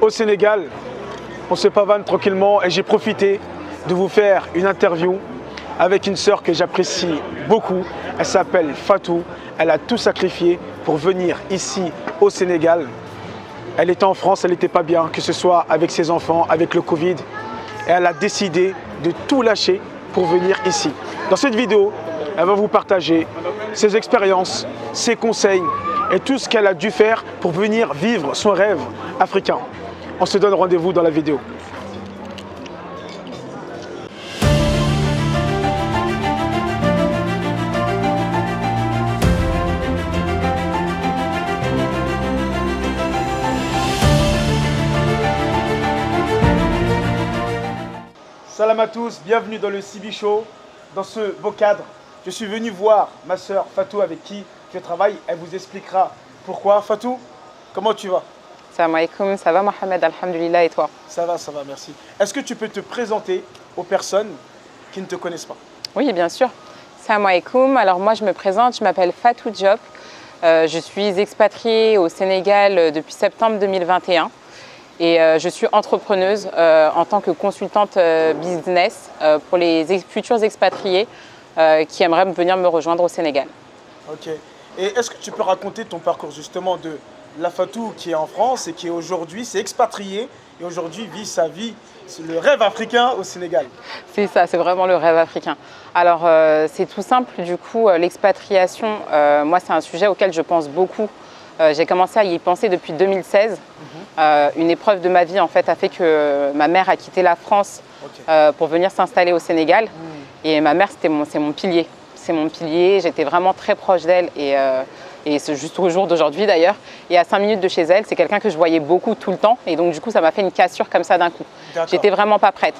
au Sénégal, on se pavane tranquillement et j'ai profité de vous faire une interview avec une sœur que j'apprécie beaucoup. Elle s'appelle Fatou. Elle a tout sacrifié pour venir ici au Sénégal. Elle était en France, elle n'était pas bien, que ce soit avec ses enfants, avec le Covid. Et elle a décidé de tout lâcher pour venir ici. Dans cette vidéo, elle va vous partager ses expériences, ses conseils et tout ce qu'elle a dû faire pour venir vivre son rêve africain. On se donne rendez-vous dans la vidéo. Salam à tous, bienvenue dans le CB Show. Dans ce beau cadre, je suis venu voir ma sœur Fatou avec qui je travaille. Elle vous expliquera pourquoi. Fatou, comment tu vas? Salam alaikum, ça va Mohamed, alhamdulillah, et toi? Ça va, merci. Est-ce que tu peux te présenter aux personnes qui ne te connaissent pas? Oui, bien sûr. Salam alaikum, alors moi je me présente, je m'appelle Fatou Diop. Je suis expatriée au Sénégal depuis septembre 2021. Et je suis entrepreneuse en tant que consultante business pour les futurs expatriés qui aimeraient venir me rejoindre au Sénégal. Ok. Et est-ce que tu peux raconter ton parcours justement de la Fatou qui est en France et qui aujourd'hui s'est expatriée et aujourd'hui vit sa vie, le rêve africain au Sénégal? C'est ça, c'est vraiment le rêve africain. Alors c'est tout simple, du coup l'expatriation, moi c'est un sujet auquel je pense beaucoup. J'ai commencé à y penser depuis 2016. Une épreuve de ma vie en fait a fait que ma mère a quitté la France pour venir s'installer au Sénégal. Et ma mère c'est mon pilier. C'est mon pilier, j'étais vraiment très proche d'elle et c'est juste au jour d'aujourd'hui d'ailleurs. Et à 5 minutes de chez elle, c'est quelqu'un que je voyais beaucoup tout le temps. Et donc du coup ça m'a fait une cassure comme ça d'un coup. J'étais vraiment pas prête.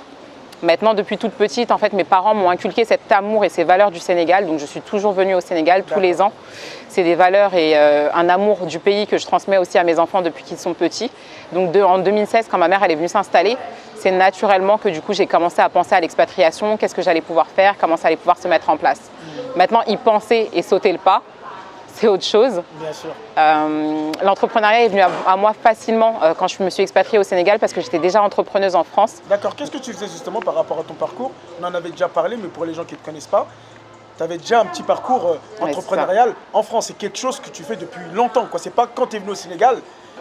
Maintenant, depuis toute petite, en fait, mes parents m'ont inculqué cet amour et ces valeurs du Sénégal. Donc, je suis toujours venue au Sénégal tous les ans. C'est des valeurs et un amour du pays que je transmets aussi à mes enfants depuis qu'ils sont petits. Donc, en 2016, quand ma mère elle est venue s'installer, c'est naturellement que du coup, j'ai commencé à penser à l'expatriation, qu'est-ce que j'allais pouvoir faire, comment ça allait pouvoir se mettre en place. Maintenant, y penser et sauter le pas, c'est autre chose. Bien sûr. L'entrepreneuriat est venu à moi facilement quand je me suis expatriée au Sénégal parce que j'étais déjà entrepreneuse en France. D'accord. Qu'est-ce que tu faisais justement par rapport à ton parcours? On en avait déjà parlé, mais pour les gens qui ne te connaissent pas, tu avais déjà un petit parcours entrepreneurial en France. C'est quelque chose que tu fais depuis longtemps. Ce n'est pas quand tu es venu au Sénégal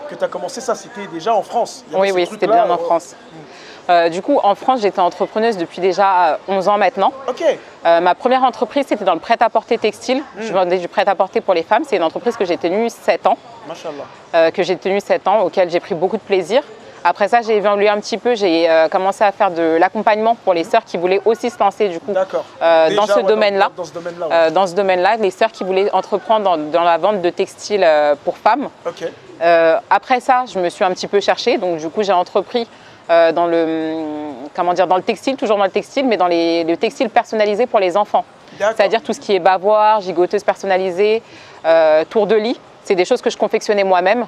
que tu as commencé ça, c'était déjà en France. Oui, c'était bien en France. Du coup, en France, j'étais entrepreneuse depuis déjà 11 ans maintenant. Ok. Ma première entreprise, c'était dans le prêt-à-porter textile. Je vendais du prêt-à-porter pour les femmes. C'est une entreprise que j'ai tenue 7 ans. Machallah. Auquel j'ai pris beaucoup de plaisir. Après ça, j'ai évolué un petit peu. J'ai commencé à faire de l'accompagnement pour les sœurs qui voulaient aussi se lancer du coup, dans ce domaine-là. Dans ce domaine-là, les sœurs qui voulaient entreprendre dans la vente de textiles pour femmes. Ok. Après ça, je me suis un petit peu cherchée. Donc du coup, j'ai entrepris dans le textile, toujours dans le textile, mais dans le textile personnalisé pour les enfants. C'est-à-dire tout ce qui est bavoir, gigoteuse personnalisée, tour de lit. C'est des choses que je confectionnais moi-même.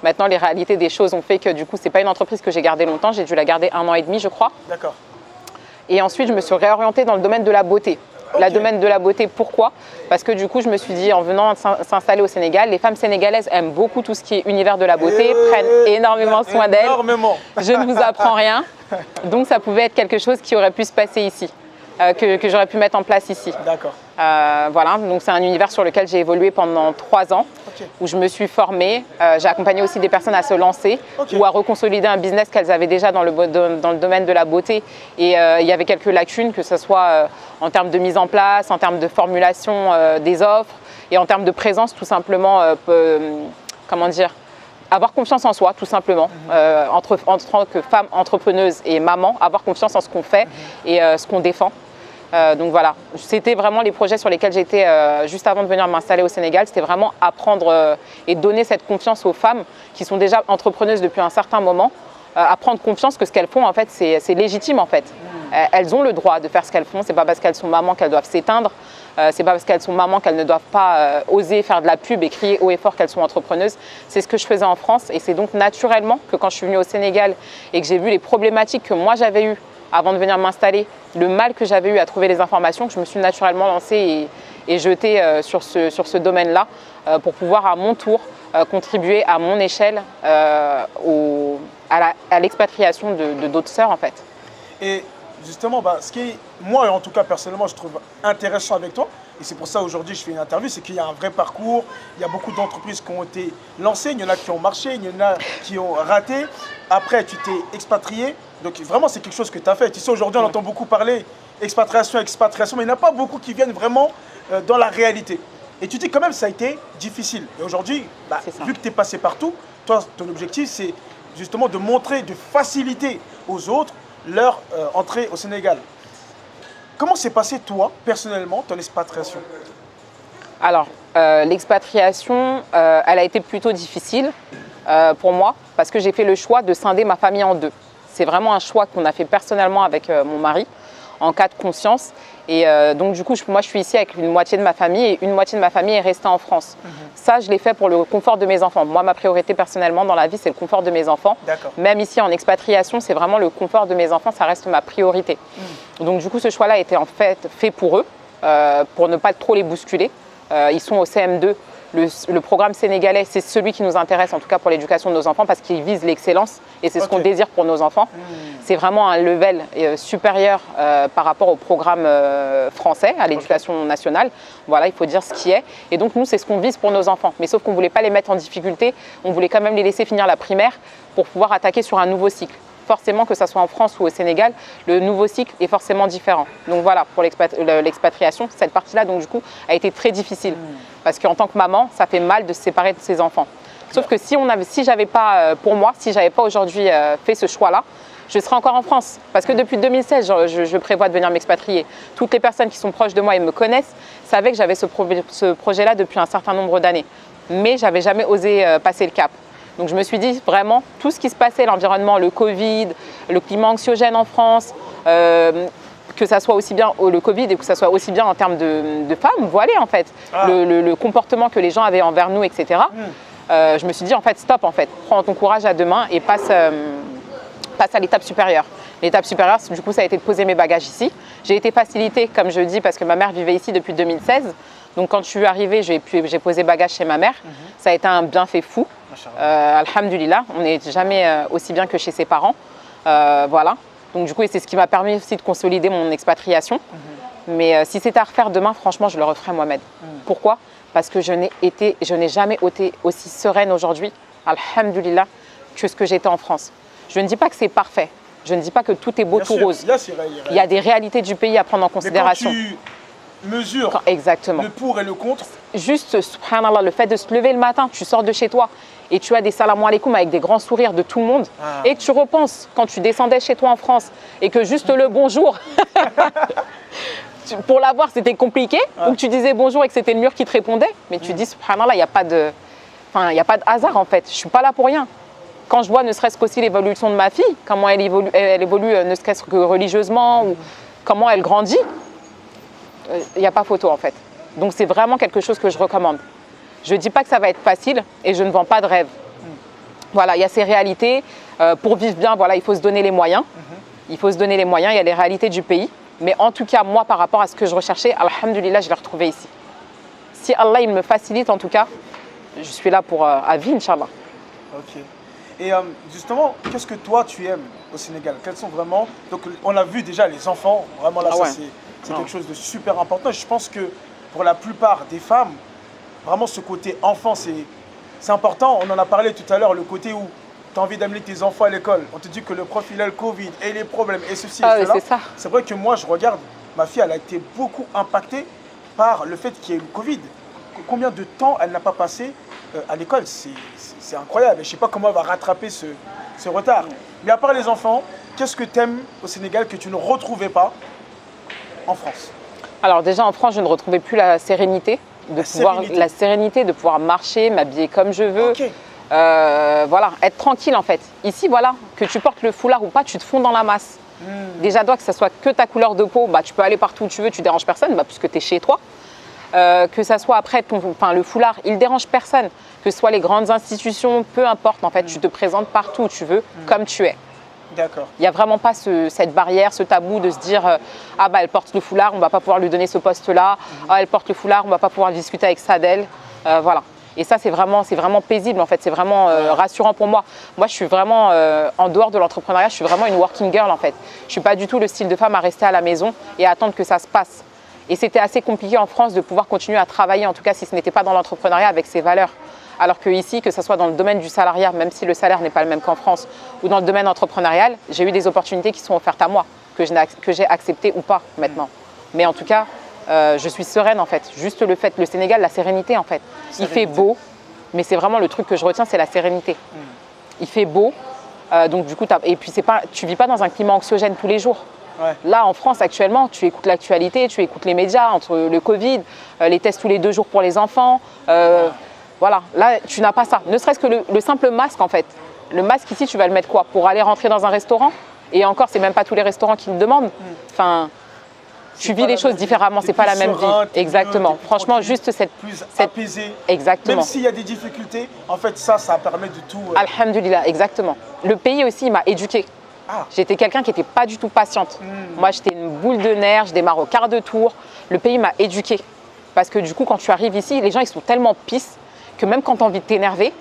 Maintenant, les réalités des choses ont fait que du coup, c'est pas une entreprise que j'ai gardée longtemps. J'ai dû la garder 1 an et demi, je crois. D'accord. Et ensuite, je me suis réorientée dans le domaine de la beauté. Le domaine de la beauté, pourquoi? Parce que du coup, je me suis dit, en venant s'installer au Sénégal, les femmes sénégalaises aiment beaucoup tout ce qui est univers de la beauté, prennent énormément soin d'elles. Je ne vous apprends rien. Donc, ça pouvait être quelque chose qui aurait pu se passer ici, que j'aurais pu mettre en place ici. D'accord. Voilà, donc c'est un univers sur lequel j'ai évolué pendant 3 ans, où je me suis formée. J'ai accompagné aussi des personnes à se lancer ou à reconsolider un business qu'elles avaient déjà dans le domaine de la beauté. Et il y avait quelques lacunes, que ce soit en termes de mise en place, en termes de formulation des offres et en termes de présence, tout simplement, avoir confiance en soi, tout simplement, en tant que femme entrepreneuse et maman, avoir confiance en ce qu'on fait et ce qu'on défend. Donc voilà, c'était vraiment les projets sur lesquels j'étais juste avant de venir m'installer au Sénégal. C'était vraiment apprendre et donner cette confiance aux femmes qui sont déjà entrepreneuses depuis un certain moment, à prendre confiance que ce qu'elles font, en fait, c'est légitime, en fait. Elles ont le droit de faire ce qu'elles font. C'est pas parce qu'elles sont mamans qu'elles doivent s'éteindre. C'est pas parce qu'elles sont mamans qu'elles ne doivent pas oser faire de la pub et crier haut et fort qu'elles sont entrepreneuses. C'est ce que je faisais en France. Et c'est donc naturellement que quand je suis venue au Sénégal et que j'ai vu les problématiques que moi j'avais eues avant de venir m'installer, le mal que j'avais eu à trouver les informations, que je me suis naturellement lancée et jetée sur ce domaine-là pour pouvoir à mon tour contribuer à mon échelle à l'expatriation de d'autres sœurs en fait. Et justement, ce qui est, moi en tout cas personnellement, je trouve intéressant avec toi, et c'est pour ça aujourd'hui je fais une interview, c'est qu'il y a un vrai parcours, il y a beaucoup d'entreprises qui ont été lancées, il y en a qui ont marché, il y en a qui ont raté. Après, tu t'es expatrié, donc vraiment c'est quelque chose que tu as fait. Tu sais, aujourd'hui on entend beaucoup parler expatriation, mais il n'y en a pas beaucoup qui viennent vraiment dans la réalité. Et tu dis quand même ça a été difficile. Et aujourd'hui, vu que tu es passé partout, toi ton objectif c'est justement de montrer, de faciliter aux autres leur entrée au Sénégal. Comment s'est passé toi, personnellement, ton expatriation? Alors, l'expatriation, elle a été plutôt difficile pour moi parce que j'ai fait le choix de scinder ma famille en deux. C'est vraiment un choix qu'on a fait personnellement avec mon mari en cas de conscience. Et donc du coup, moi je suis ici avec une moitié de ma famille et une moitié de ma famille est restée en France. Ça, je l'ai fait pour le confort de mes enfants. Moi, ma priorité personnellement dans la vie, c'est le confort de mes enfants. Même ici en expatriation, c'est vraiment le confort de mes enfants, ça reste ma priorité. Donc du coup, ce choix-là a été en fait fait pour eux, pour ne pas trop les bousculer. Ils sont au CM2. Le programme sénégalais, c'est celui qui nous intéresse, en tout cas pour l'éducation de nos enfants, parce qu'il vise l'excellence et c'est ce qu'on désire pour nos enfants. C'est vraiment un level supérieur par rapport au programme français, à l'éducation nationale. Voilà, il faut dire ce qui est. Et donc nous, c'est ce qu'on vise pour nos enfants. Mais sauf qu'on ne voulait pas les mettre en difficulté, on voulait quand même les laisser finir la primaire pour pouvoir attaquer sur un nouveau cycle. Forcément, que ce soit en France ou au Sénégal, le nouveau cycle est forcément différent. Donc voilà, pour l'expatriation, cette partie-là, donc du coup, a été très difficile. Parce qu'en tant que maman, ça fait mal de se séparer de ses enfants. Sauf que si j'avais pas, pour moi, si j'avais pas aujourd'hui fait ce choix-là, je serais encore en France. Parce que depuis 2016, je prévois de venir m'expatrier. Toutes les personnes qui sont proches de moi et me connaissent savaient que j'avais ce projet-là depuis un certain nombre d'années. Mais j'avais jamais osé passer le cap. Donc je me suis dit vraiment, tout ce qui se passait, l'environnement, le Covid, le climat anxiogène en France, que ça soit aussi bien le Covid et que ça soit aussi bien en termes de femmes voilées en fait, le comportement que les gens avaient envers nous, etc. Je me suis dit en fait, stop en fait, prends ton courage à deux mains et passe à l'étape supérieure. L'étape supérieure, du coup, ça a été de poser mes bagages ici. J'ai été facilitée, comme je dis, parce que ma mère vivait ici depuis 2016. Donc quand je suis arrivée, j'ai posé bagages chez ma mère. Ça a été un bienfait fou. Alhamdulillah, on n'est jamais aussi bien que chez ses parents. Voilà. Donc du coup, c'est ce qui m'a permis aussi de consolider mon expatriation. Mais si c'était à refaire demain, franchement, je le referais Mohamed. Pourquoi? Parce que je n'ai jamais été aussi sereine aujourd'hui, alhamdulillah, que ce que j'étais en France. Je ne dis pas que c'est parfait. Je ne dis pas que tout est beau, tout rose. Il y a des réalités du pays à prendre en considération. Mais quand tu mesures exactement. Le pour et le contre. Juste, subhanallah, le fait de se lever le matin, tu sors de chez toi et tu as des salam alaikum avec des grands sourires de tout le monde. Et tu repenses quand tu descendais chez toi en France et que juste le bonjour, pour l'avoir c'était compliqué, ou que tu disais bonjour et que c'était le mur qui te répondait. Mais tu dis, subhanallah, il n'y a pas de hasard en fait. Je ne suis pas là pour rien. Quand je vois ne serait-ce qu'aussi l'évolution de ma fille, comment elle évolue ne serait-ce que religieusement, ou comment elle grandit, il n'y a pas photo en fait. Donc c'est vraiment quelque chose que je recommande. Je ne dis pas que ça va être facile et je ne vends pas de rêve. Voilà, il y a ces réalités. Pour vivre bien, voilà, il faut se donner les moyens. Il faut se donner les moyens, il y a les réalités du pays. Mais en tout cas, moi, par rapport à ce que je recherchais, alhamdulillah, je l'ai retrouvé ici. Si Allah il me facilite, en tout cas, je suis là pour à vie, Inch'Allah. Ok. Et justement, qu'est-ce que toi tu aimes au Sénégal? Quels sont vraiment... Donc on a vu déjà les enfants, vraiment là, c'est quelque chose de super important. Je pense que pour la plupart des femmes, vraiment ce côté enfant, c'est important. On en a parlé tout à l'heure, le côté où tu as envie d'amener tes enfants à l'école. On te dit que le prof il a le Covid et les problèmes et ceci et cela. C'est ça. C'est vrai que moi je regarde, ma fille elle a été beaucoup impactée par le fait qu'il y ait eu le Covid. Combien de temps elle n'a pas passé à l'école, c'est incroyable. Je ne sais pas comment elle va rattraper ce retard. Mais à part les enfants, qu'est-ce que tu aimes au Sénégal que tu ne retrouvais pas en France? Alors déjà en France, je ne retrouvais plus la sérénité. La sérénité de pouvoir marcher, m'habiller comme je veux. Voilà, être tranquille en fait. Ici, voilà, que tu portes le foulard ou pas, tu te fonds dans la masse. Déjà, que ça soit que ta couleur de peau, tu peux aller partout où tu veux, tu déranges personne, puisque tu es chez toi. Que ça soit après le foulard, il dérange personne. Que ce soit les grandes institutions, peu importe, en fait, tu te présentes partout où tu veux, comme tu es. D'accord. Il n'y a vraiment pas cette barrière, ce tabou de se dire elle porte le foulard, on ne va pas pouvoir lui donner ce poste-là. Elle porte le foulard, on ne va pas pouvoir discuter avec ça d'elle. Voilà. Et ça, c'est vraiment paisible, en fait. C'est vraiment rassurant pour moi. Moi, je suis vraiment, en dehors de l'entrepreneuriat, je suis vraiment une working girl, en fait. Je ne suis pas du tout le style de femme à rester à la maison et à attendre que ça se passe. Et c'était assez compliqué en France de pouvoir continuer à travailler, en tout cas si ce n'était pas dans l'entrepreneuriat, avec ses valeurs. Alors qu'ici, que ce soit dans le domaine du salariat, même si le salaire n'est pas le même qu'en France, ou dans le domaine entrepreneurial, j'ai eu des opportunités qui sont offertes à moi, que j'ai acceptées ou pas maintenant. Mais en tout cas, je suis sereine en fait. Juste le Sénégal, la sérénité en fait. Il fait beau, mais c'est vraiment le truc que je retiens, c'est la sérénité. Il fait beau, donc du coup, et puis tu vis pas dans un climat anxiogène tous les jours. Ouais. Là, en France, actuellement, tu écoutes l'actualité, tu écoutes les médias, entre le Covid, les tests tous les 2 jours pour les enfants. Voilà, là, tu n'as pas ça. Ne serait-ce que le simple masque en fait. Le masque ici, tu vas le mettre quoi? Pour aller rentrer dans un restaurant? Et encore, c'est même pas tous les restaurants qui le demandent. Enfin, tu vis les choses différemment, c'est pas la même vie. Exactement. Franchement, juste cette apaisé. Exactement. Même s'il y a des difficultés, en fait, ça permet de tout. Alhamdulillah, exactement. Le pays aussi m'a éduquée. J'étais quelqu'un qui n'était pas du tout patiente. Moi, j'étais une boule de nerfs, je démarre au quart de tour. Le pays m'a éduquée. Parce que du coup, quand tu arrives ici, les gens, ils sont tellement pisses que même quand tu as envie de t'énerver,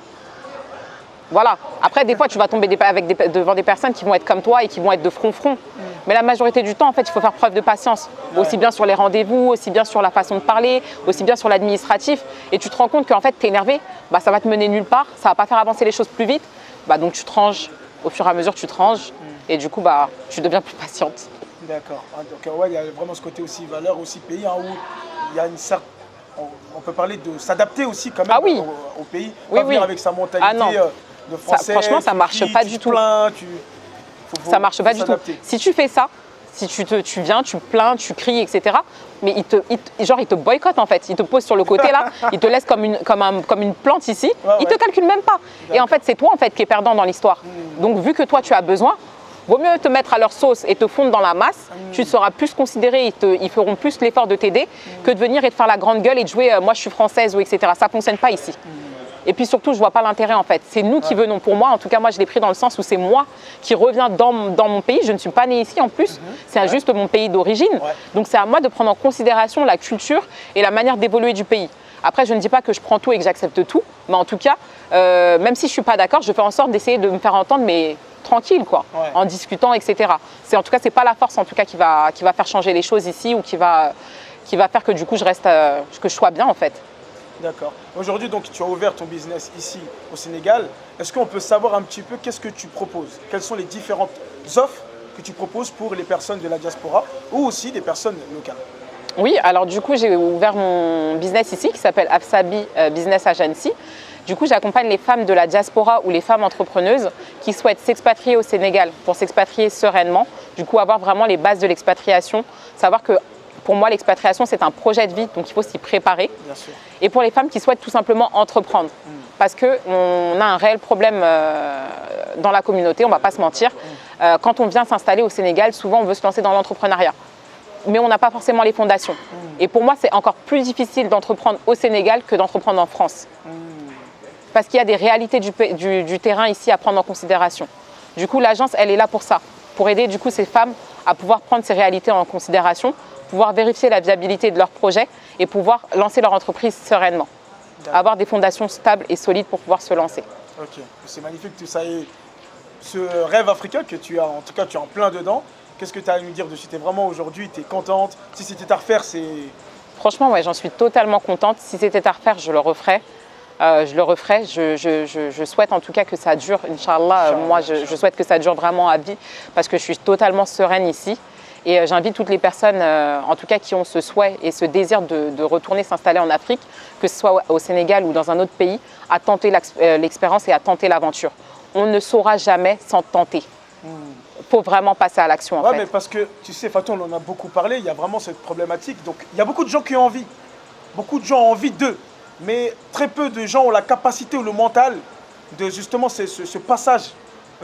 voilà. Après, des fois, tu vas tomber devant des personnes qui vont être comme toi et qui vont être de front. Mais la majorité du temps, en fait, il faut faire preuve de patience. Aussi bien sur les rendez-vous, aussi bien sur la façon de parler, aussi bien sur l'administratif. Et tu te rends compte qu'en fait, t'es énervé, ça va te mener nulle part, ça va pas faire avancer les choses plus vite. Donc tu te ranges. Au fur et à mesure, tu te ranges. Et du coup, tu deviens plus patiente. D'accord. Donc, ouais, il y a vraiment ce côté aussi valeur, aussi pays, où il y a une certaine... On peut parler de s'adapter aussi quand même au pays. Pas venir avec sa mentalité de français. Franchement, ça marche pas du tout. Ça marche pas du tout. Si tu fais ça, si tu viens, tu plains, tu cries, etc. Mais ils te boycottent en fait. Ils te posent sur le côté là, ils te laissent comme une plante ici. Ils te calculent même pas. Et en fait, c'est toi en fait qui es perdant dans l'histoire. Donc vu que toi tu as besoin, vaut mieux te mettre à leur sauce et te fondre dans la masse. Tu seras plus considéré, ils feront plus l'effort de t'aider que de venir et de faire la grande gueule et de jouer moi je suis française ou etc. Ça fonctionne pas ici. Et puis surtout, je vois pas l'intérêt en fait. C'est nous qui venons. Pour moi, en tout cas, moi je l'ai pris dans le sens où c'est moi qui reviens dans mon pays. Je ne suis pas née ici en plus. C'est juste mon pays d'origine. Donc c'est à moi de prendre en considération la culture et la manière d'évoluer du pays. Après, je ne dis pas que je prends tout et que j'accepte tout. Mais en tout cas, même si je suis pas d'accord, je fais en sorte d'essayer de me faire entendre, mais tranquille quoi, en discutant, etc. En tout cas, c'est pas la force en tout cas qui va faire changer les choses ici ou qui va faire que du coup je reste, que je sois bien en fait. D'accord. Aujourd'hui, donc, tu as ouvert ton business ici au Sénégal. Est-ce qu'on peut savoir un petit peu qu'est-ce que tu proposes? Quelles sont les différentes offres que tu proposes pour les personnes de la diaspora ou aussi des personnes locales? Oui, alors du coup, j'ai ouvert mon business ici qui s'appelle Afsabi Business Agency. Du coup, j'accompagne les femmes de la diaspora ou les femmes entrepreneuses qui souhaitent s'expatrier au Sénégal pour s'expatrier sereinement. Du coup, avoir vraiment les bases de l'expatriation, savoir que pour moi, l'expatriation, c'est un projet de vie, donc il faut s'y préparer. Bien sûr. Et pour les femmes qui souhaitent tout simplement entreprendre, parce qu'on a un réel problème dans la communauté, on ne va pas se mentir. Quand on vient s'installer au Sénégal, souvent on veut se lancer dans l'entrepreneuriat, mais on n'a pas forcément les fondations. Et pour moi, c'est encore plus difficile d'entreprendre au Sénégal que d'entreprendre en France. Parce qu'il y a des réalités du terrain ici à prendre en considération. Du coup, l'agence, elle est là pour ça, pour aider du coup ces femmes à pouvoir prendre ces réalités en considération, pouvoir vérifier la viabilité de leur projet et pouvoir lancer leur entreprise sereinement. Avoir des fondations stables et solides pour pouvoir se lancer. Ok, c'est magnifique tout ça. Et ce rêve africain que tu as, en tout cas tu es en plein dedans, qu'est-ce que tu as à nous dire dessus? Tu es vraiment aujourd'hui, tu es contente? Si c'était à refaire, c'est... Franchement, ouais, j'en suis totalement contente. Si c'était à refaire, je le referais. Je souhaite en tout cas que ça dure, Inch'Allah. Moi, je souhaite que ça dure vraiment à vie parce que je suis totalement sereine ici. Et j'invite toutes les personnes, en tout cas qui ont ce souhait et ce désir de retourner s'installer en Afrique, que ce soit au Sénégal ou dans un autre pays, à tenter l'expérience et à tenter l'aventure. On ne saura jamais sans tenter. Il faut vraiment passer à l'action en fait. Mais parce que, tu sais, Fatou, on en a beaucoup parlé, il y a vraiment cette problématique. Donc, il y a beaucoup de gens qui ont envie. Beaucoup de gens ont envie d'eux. Mais très peu de gens ont la capacité ou le mental de justement ce passage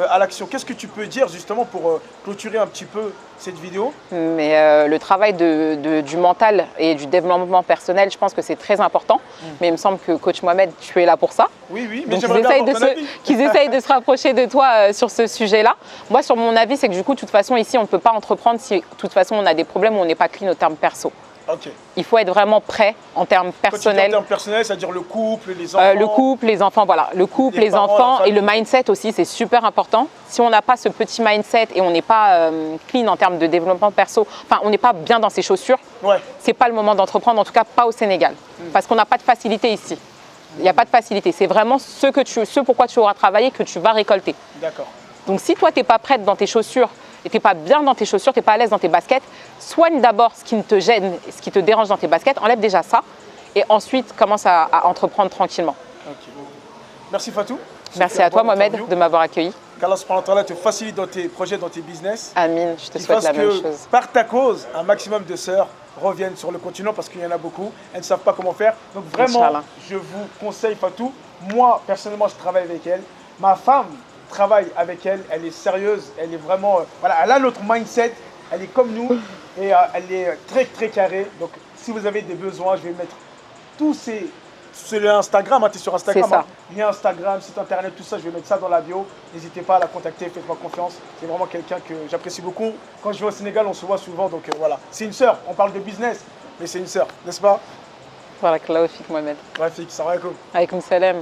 à l'action. Qu'est-ce que tu peux dire justement pour clôturer un petit peu cette vidéo? Mais le travail du mental et du développement personnel, je pense que c'est très important. Mais il me semble que coach Mohamed, tu es là pour ça. Oui, mais donc j'aimerais bien avoir ton avis. Qu'ils essayent de se rapprocher de toi sur ce sujet-là. Moi, sur mon avis, c'est que du coup, de toute façon, ici, on ne peut pas entreprendre si de toute façon, on a des problèmes où on n'est pas clean au terme perso. Ok. Il faut être vraiment prêt en termes personnels. En termes personnels, c'est-à-dire le couple, les enfants. Le couple, les enfants, voilà. Le couple, les parents, enfants et le mindset aussi, c'est super important. Si on n'a pas ce petit mindset et on n'est pas clean en termes de développement perso, enfin, on n'est pas bien dans ses chaussures, c'est pas le moment d'entreprendre, en tout cas pas au Sénégal. Parce qu'on n'a pas de facilité ici. Il n'y a pas de facilité. C'est vraiment ce pourquoi tu auras travaillé que tu vas récolter. D'accord. Donc si toi, tu n'es pas prête dans tes chaussures et tu n'es pas bien dans tes chaussures, tu n'es pas à l'aise dans tes baskets, soigne d'abord ce qui te gêne, ce qui te dérange dans tes baskets, enlève déjà ça et ensuite commence à entreprendre tranquillement. Okay. Merci Fatou. Merci à toi Mohamed de m'avoir accueilli. Qu'Allah subhanahu wa ta'ala te facilite dans tes projets, dans tes business. Amin, je te souhaite la même chose. Par ta cause, un maximum de sœurs reviennent sur le continent parce qu'il y en a beaucoup. Elles ne savent pas comment faire. Donc vraiment, Inch'Allah, je vous conseille Fatou. Moi, personnellement, je travaille avec elle. Ma femme travaille avec elle. Elle est sérieuse. Elle est vraiment... voilà, elle a notre mindset. Elle est comme nous. Et elle est très, très carrée. Donc, si vous avez des besoins, je vais mettre tous ces... C'est Instagram, hein, tu es sur Instagram. C'est ça. Lien Instagram, site internet, tout ça, je vais mettre ça dans la bio. N'hésitez pas à la contacter, faites-moi confiance. C'est vraiment quelqu'un que j'apprécie beaucoup. Quand je vais au Sénégal, on se voit souvent, donc voilà. C'est une sœur, on parle de business, mais c'est une sœur, n'est-ce pas? Barakallahu fik Mohamed. Ouais, Fik, salam alaikum. Alaykoum salam.